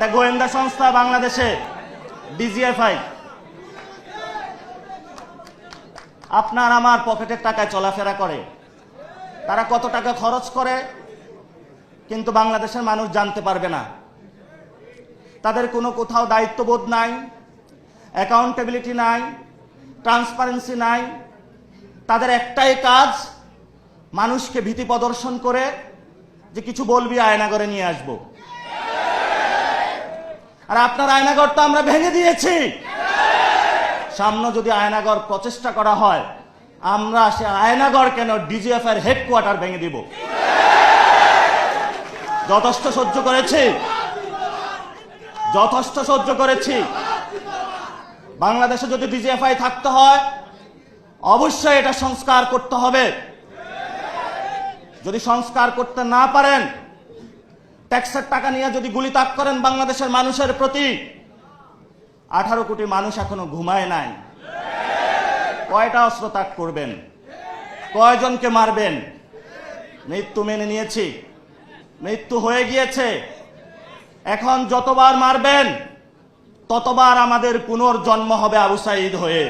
একটা গোয়েন্দা সংস্থা বাংলাদেশে ডিজিএফআই আপনার আমার পকেটের টাকায় চলাফেরা করে। তারা কত টাকা খরচ করে কিন্তু বাংলাদেশের মানুষ জানতে পারবে না। তাদের কোনো কোথাও দায়িত্ববোধ নাই, অ্যাকাউন্টেবিলিটি নাই, ট্রান্সপারেন্সি নাই। তাদের একটাই কাজ, মানুষকে ভীতি প্রদর্শন করে যে কিছু বলবি আয়নাগরে নিয়ে আসব। আর আপনার আয়নাগর তো আমরা ভেঙে দিয়েছি। সামনে যদি আয়নাগর প্রচেষ্টা করা হয়, আমরা সে আয়নাগর কেন ডিজিএফআই এর হেডকোয়ার্টার ভেঙে দিব। যথেষ্ট সহ্য করেছি, যথেষ্ট সহ্য করেছি। বাংলাদেশে যদি ডিজিএফআই থাকতে হয় অবশ্যই এটা সংস্কার করতে হবে। যদি সংস্কার করতে না পারেন, ট্যাক্সের টাকা নিয়ে যদি গুলিতাক করেন বাংলাদেশের মানুষের প্রতি, 18 কোটি মানুষ এখনো ঘুমায় নাই। কয়টা অস্ত্র ত্যাগ করবেন? কয়জনকে মারবেন? মৃত্যু মেনে নিয়েছি, মৃত্যু হয়ে গিয়েছে। এখন যতবার মারবেন ততবার আমাদের পুনর্জন্ম হবে আবু সাঈদ হয়ে।